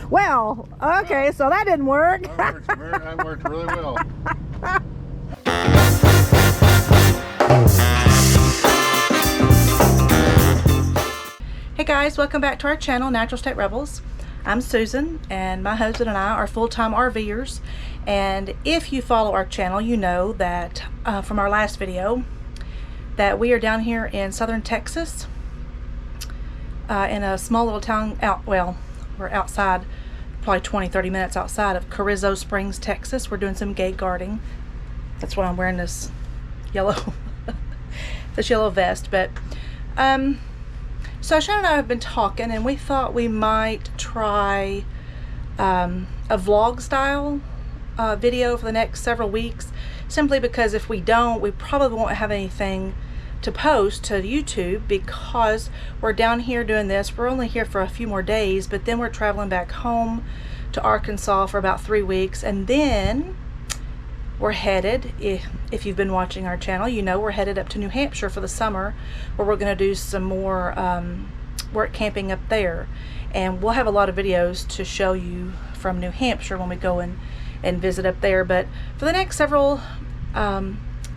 Well, okay, so that didn't work. That worked really well. Hey guys, welcome back to our channel, Natural State Rebels. I'm Susan, and my husband and I are full-time RVers. And if you follow our channel, you know that from our last video that we are down here in southern Texas in a small little town we're outside, probably 20-30 minutes outside of Carrizo Springs, Texas. We're doing some gate guarding. That's why I'm wearing this yellow vest. But so Shannon and I have been talking, and we thought we might try a vlog style video for the next several weeks, simply because if we don't, we probably won't have anything to post to YouTube, because we're down here doing this. We're only here for a few more days, but then we're traveling back home to Arkansas for about 3 weeks, and then we're headed, if you've been watching our channel, you know we're headed up to New Hampshire for the summer, where we're going to do some more work camping up there. And we'll have a lot of videos to show you from New Hampshire when we go and visit up there. But for the next several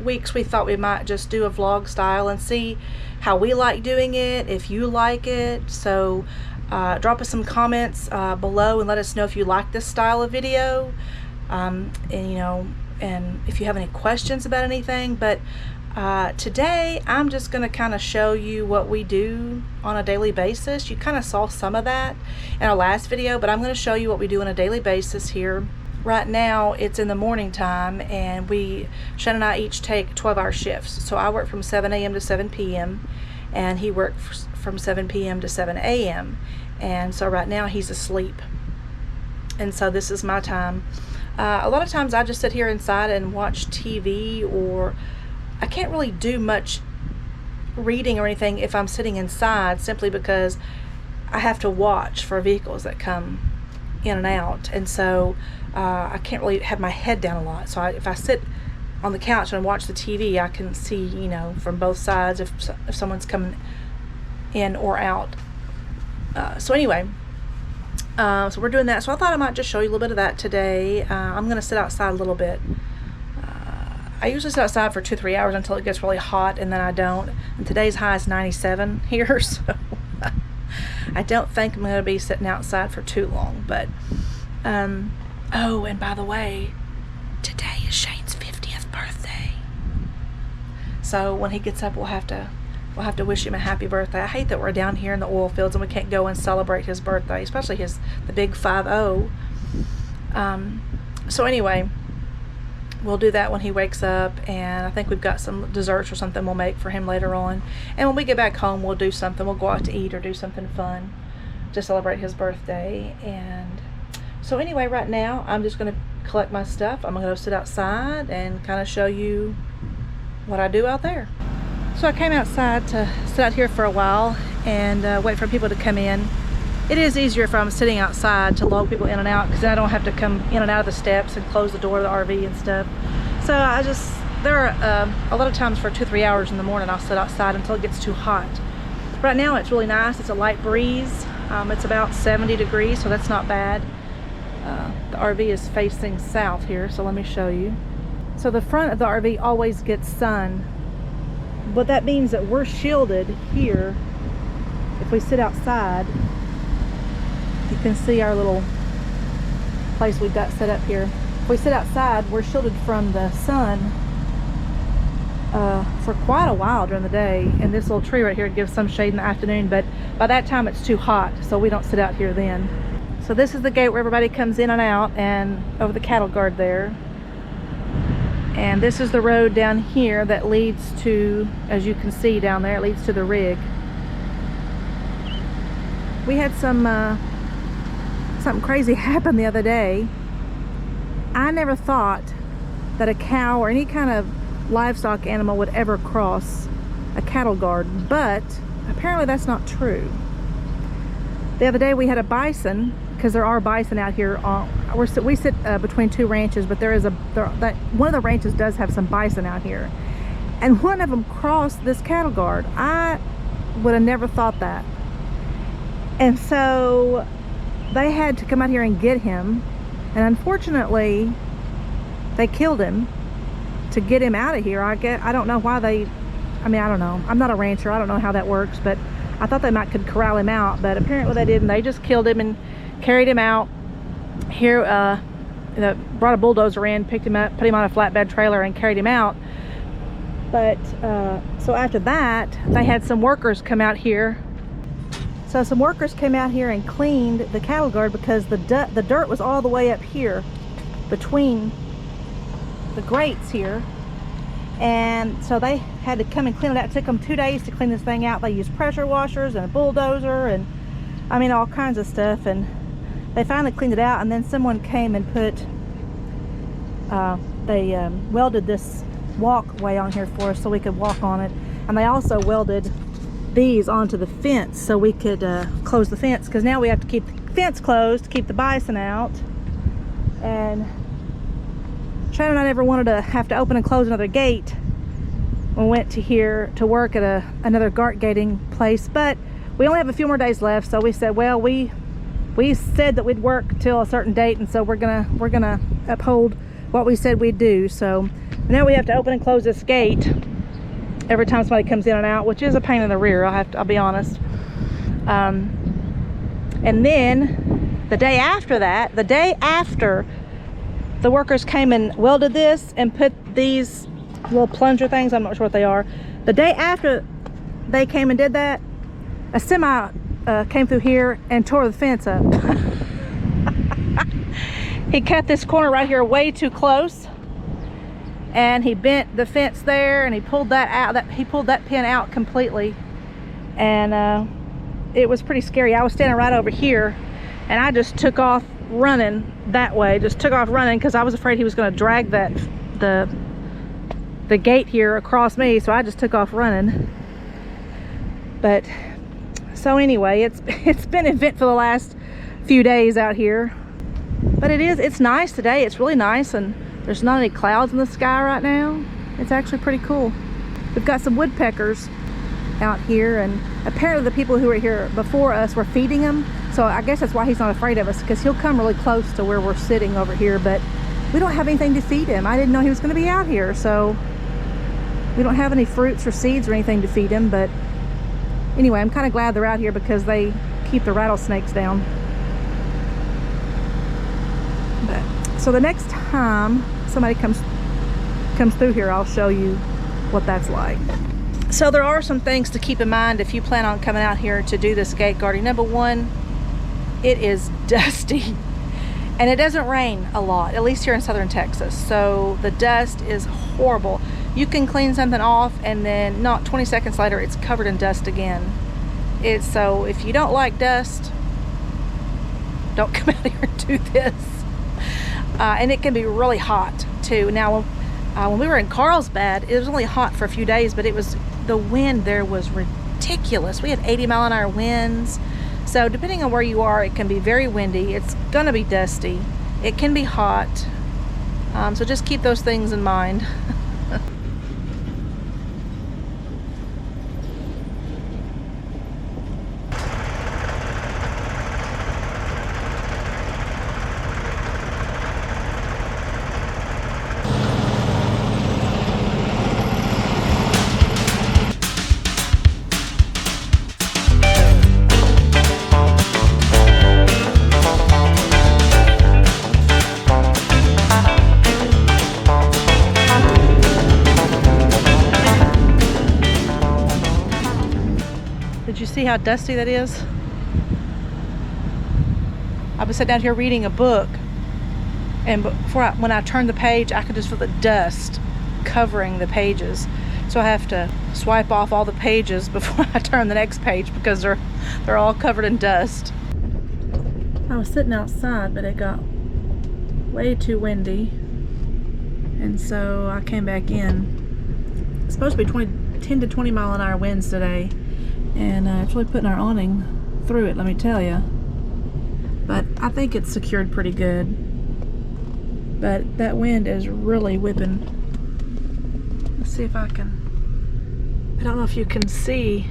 weeks, we thought we might just do a vlog style and see how we like doing it, if you like it. So drop us some comments below and let us know if you like this style of video, and you know, and if you have any questions about anything. But today I'm just going to kind of show you what we do on a daily basis. You kind of saw some of that in our last video, but I'm going to show you what we do on a daily basis here. Right now it's in the morning time, and Shannon and I each take 12-hour shifts. So I work from 7 a.m. to 7 p.m. and he works from 7 p.m. to 7 a.m. and so right now he's asleep, and so this is my time. A lot of times I just sit here inside and watch TV, or I can't really do much reading or anything if I'm sitting inside, simply because I have to watch for vehicles that come in and out, and so I can't really have my head down a lot. So if I sit on the couch and watch the TV, I can see, you know, from both sides if someone's coming in or out. So anyway, so we're doing that. So I thought I might just show you a little bit of that today. I'm going to sit outside a little bit. I usually sit outside for 2-3 hours until it gets really hot, and then I don't. And today's high is 97 here, so I don't think I'm going to be sitting outside for too long. But oh, and by the way, today is Shane's 50th birthday. So when he gets up, we'll have to wish him a happy birthday. I hate that we're down here in the oil fields and we can't go and celebrate his birthday, especially the big 50. So anyway, we'll do that when he wakes up, and I think we've got some desserts or something we'll make for him later on. And when we get back home, we'll do something. We'll go out to eat or do something fun to celebrate his birthday. And so anyway, right now I'm just going to collect my stuff. I'm going to go sit outside and kind of show you what I do out there. So I came outside to sit out here for a while and wait for people to come in. It is easier if I'm sitting outside to log people in and out, because then I don't have to come in and out of the steps and close the door of the RV and stuff. So there are a lot of times for 2-3 hours in the morning I'll sit outside until it gets too hot. Right now it's really nice. It's a light breeze. It's about 70 degrees, so that's not bad. The RV is facing south here, so let me show you. So the front of the RV always gets sun, but that means that we're shielded here. If we sit outside, you can see our little place we've got set up here. If we sit outside, we're shielded from the sun for quite a while during the day, and this little tree right here gives some shade in the afternoon, but by that time it's too hot, so we don't sit out here then. So this is the gate where everybody comes in and out, and over the cattle guard there. And this is the road down here that leads to, as you can see down there, it leads to the rig. We had something crazy happen the other day. I never thought that a cow or any kind of livestock animal would ever cross a cattle guard, but apparently that's not true. The other day we had a bison, because there are bison out here. We sit between two ranches, but one of the ranches does have some bison out here, and one of them crossed this cattle guard. I would have never thought that. And so they had to come out here and get him, and unfortunately they killed him to get him out of here. I don't know why they, I mean, I don't know. I'm not a rancher. I don't know how that works, but I thought they could corral him out, but apparently they didn't. They just killed him and carried him out here. Brought a bulldozer in, picked him up, put him on a flatbed trailer and carried him out. But so after that, they had some workers come out here. So some workers came out here and cleaned the cattle guard because the dirt was all the way up here between the grates here. And so they had to come and clean it out. It took them 2 days to clean this thing out. They used pressure washers and a bulldozer and I mean all kinds of stuff, and they finally cleaned it out. And then someone came and put they welded this walkway on here for us so we could walk on it, and they also welded these onto the fence so we could close the fence, because now we have to keep the fence closed to keep the bison out. And Shannon and I never wanted to have to open and close another gate when we went to here to work at another GART gating place, but we only have a few more days left, so we said, well, we said that we'd work till a certain date, and so we're gonna uphold what we said we'd do. So now we have to open and close this gate every time somebody comes in and out, which is a pain in the rear, I'll be honest. And then the day after that, the day after the workers came and welded this and put these little plunger things, I'm not sure what they are, the day after they came and did that, a semi came through here and tore the fence up. He cut this corner right here way too close, and he bent the fence there, and he pulled that out. He pulled that pin out completely, and it was pretty scary. I was standing right over here, and I just took off running that way. Just took off running because I was afraid he was going to drag the gate here across me. So I just took off running. But so anyway, it's been an event for the last few days out here. But it's nice today. It's really nice, and there's not any clouds in the sky right now. It's actually pretty cool. We've got some woodpeckers out here, and apparently the people who were here before us were feeding him. So I guess that's why he's not afraid of us, because he'll come really close to where we're sitting over here, but we don't have anything to feed him. I didn't know he was going to be out here, so we don't have any fruits or seeds or anything to feed him. But anyway, I'm kind of glad they're out here because they keep the rattlesnakes down. So the next time somebody comes through here, I'll show you what that's like. So there are some things to keep in mind if you plan on coming out here to do this gate guarding. Number one, it is dusty, and it doesn't rain a lot, at least here in southern Texas. So the dust is horrible. You can clean something off, and then not 20 seconds later, it's covered in dust again. So if you don't like dust, don't come out here and do this. And it can be really hot too. Now, when we were in Carlsbad, it was only hot for a few days, but the wind there was ridiculous. We had 80-mile-an-hour winds. So depending on where you are, it can be very windy. It's gonna be dusty. It can be hot. So just keep those things in mind. Did you see how dusty that is? I was sitting down here reading a book, and when I turned the page, I could just feel the dust covering the pages. So I have to swipe off all the pages before I turn the next page because they're all covered in dust. I was sitting outside, but it got way too windy, and so I came back in. It's supposed to be 10 to 20 mile an hour winds today. And it's really putting our awning through it, let me tell you. But I think it's secured pretty good. But that wind is really whipping. Let's see if I don't know if you can see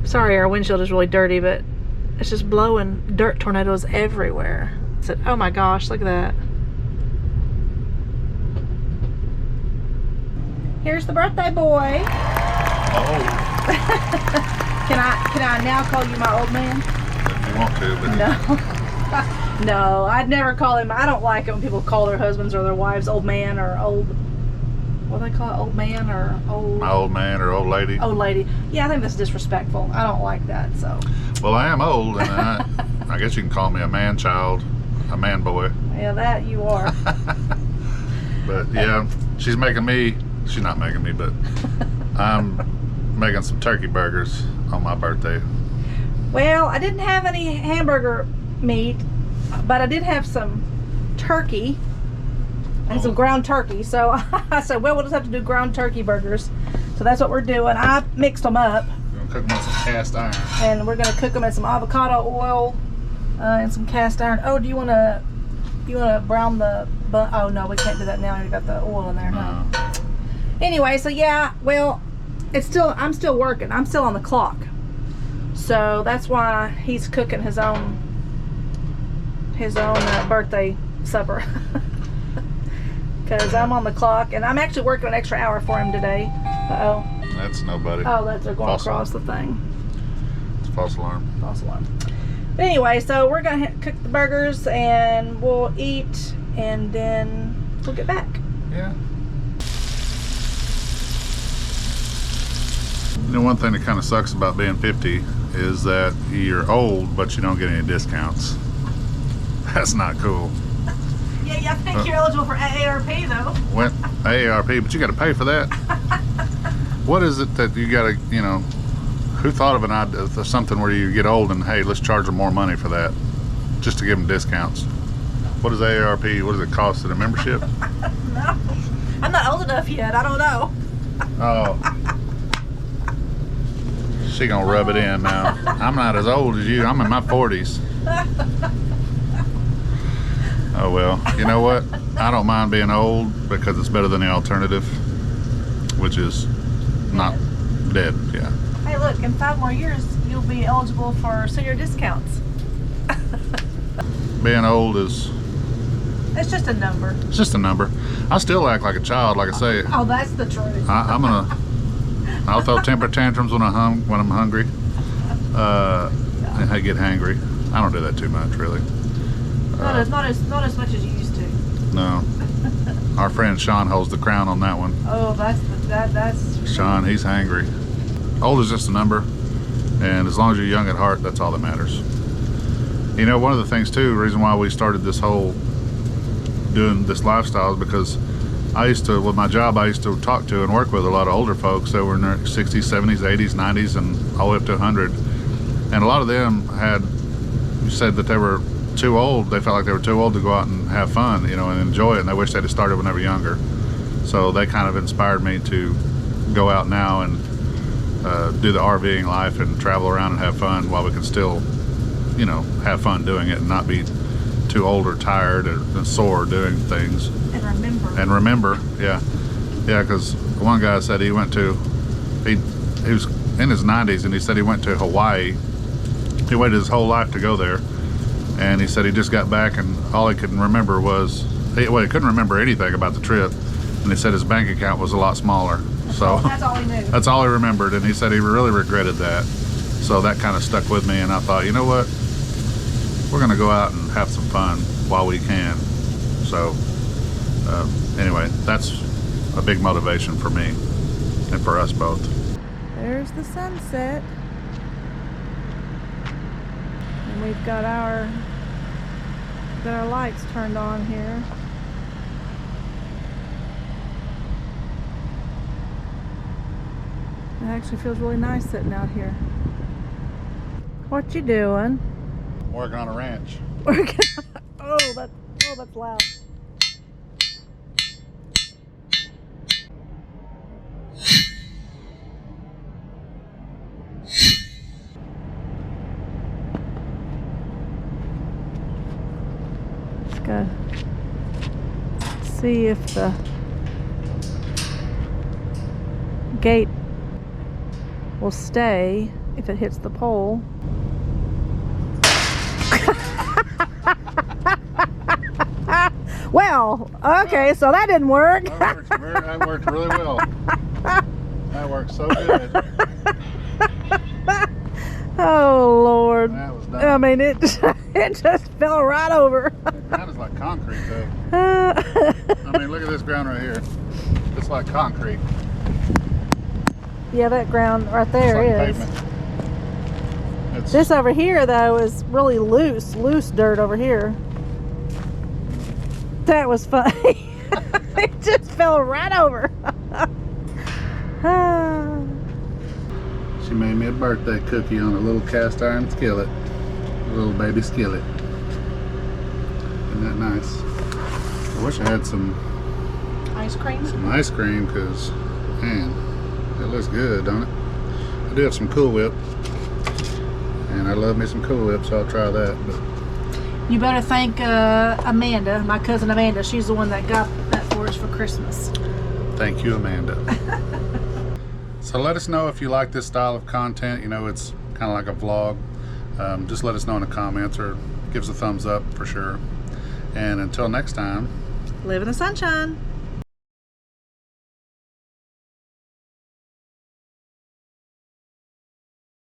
Sorry, our windshield is really dirty, but it's just blowing dirt tornadoes everywhere. Oh my gosh, look at that. Here's the birthday boy. Oh, Can I now call you my old man? if you want to, but No. No, I'd never call him. I don't like it when people call their husbands or their wives old man or old, what do they call it? Old man or old... my old man or old lady. Old lady. Yeah, I think that's disrespectful. I don't like that, so. Well, I am old, and I guess you can call me a man child, a man boy. Yeah, that you are. But yeah, she's not making me, but I'm making some turkey burgers on my birthday. Well, I didn't have any hamburger meat, but I did have some turkey and some ground turkey. So I said, well, we'll just have to do ground turkey burgers. So that's what we're doing. I mixed them up. We're gonna cook them on some cast iron. And we're gonna cook them in some avocado oil and some cast iron. Oh, do you wanna brown the bun? Oh no, we can't do that now. You got the oil in there, huh? Anyway, so yeah, well, I'm still working. I'm still on the clock. So that's why he's cooking his own birthday supper. Because I'm on the clock, and I'm actually working an extra hour for him today. Uh-oh. That's nobody. Oh, they're going False across the thing. It's a false alarm. False alarm. But anyway, so we're going to cook the burgers, and we'll eat, and then we'll get back. Yeah. You know, one thing that kind of sucks about being 50 is that you're old, but you don't get any discounts. That's not cool. Yeah, I think you're eligible for AARP, though. What? AARP, but you got to pay for that. What is it that you got to, you know, who thought of an idea of something where you get old and, hey, let's charge them more money for that, just to give them discounts? What is AARP? What does it cost at a membership? No, I'm not old enough yet. I don't know. Oh. She gonna rub it in now. I'm not as old as you. I'm in my 40s. Oh well, you know what? I don't mind being old because it's better than the alternative, which is not dead. Yeah. Hey, look, in 5 more years, you'll be eligible for senior discounts. Being old is... It's just a number. It's just a number. I still act like a child, like I say. Oh, that's the truth. I'll throw temper tantrums when I'm hungry. And I get hangry. I don't do that too much, really. Not as much as you used to. No. Our friend Sean holds the crown on that one. Oh, that's Sean, he's hangry. Old is just a number, and as long as you're young at heart, that's all that matters. You know, one of the things too, the reason why we started this whole doing this lifestyle is because with my job, I used to talk to and work with a lot of older folks that were in their 60s, 70s, 80s, 90s, and all the way up to 100. And a lot of them said that they were too old. They felt like they were too old to go out and have fun, you know, and enjoy it. And they wish they'd have started when they were younger. So they kind of inspired me to go out now and do the RVing life and travel around and have fun while we can still, you know, have fun doing it and not be too old or tired or sore doing things. And remember, yeah, because one guy said he was in his 90s and he said he went to Hawaii. He waited his whole life to go there, and he said he just got back and all he could remember was he couldn't remember anything about the trip, and he said his bank account was a lot smaller. So that's all he knew. That's all he remembered, and he said he really regretted that. So that kind of stuck with me, and I thought, you know what, we're gonna go out and have some fun while we can. So anyway, that's a big motivation for me and for us both. There's the sunset. And we've got our lights turned on here. It actually feels really nice sitting out here. What you doing? Working on a ranch. Oh, that's loud. Just gotta see if the gate will stay. if it hits the pole. Well, okay, so that didn't work. That worked really well. That worked so good. Oh Lord! That was done. I mean, it just fell right over. The ground is like concrete, though. I mean, look at this ground right here. It's like concrete. Yeah, that ground right there It's is. like pavement. This over here, though, is really loose dirt over here. That was funny. It just fell right over. She made me a birthday cookie on a little cast iron skillet. A little baby skillet. Isn't that nice? I wish I had some Ice cream? ice cream, because, man, it looks good, don't it? I do have some Cool Whip. And I love me some Cool Whip, so I'll try that. But You better thank Amanda, my cousin Amanda. She's the one that got that for us for Christmas. thank you, Amanda. So let us know if you like this style of content. You know, it's kind of like a vlog. Just let us know in the comments, or give us a thumbs up for sure. And until next time, Live in the sunshine.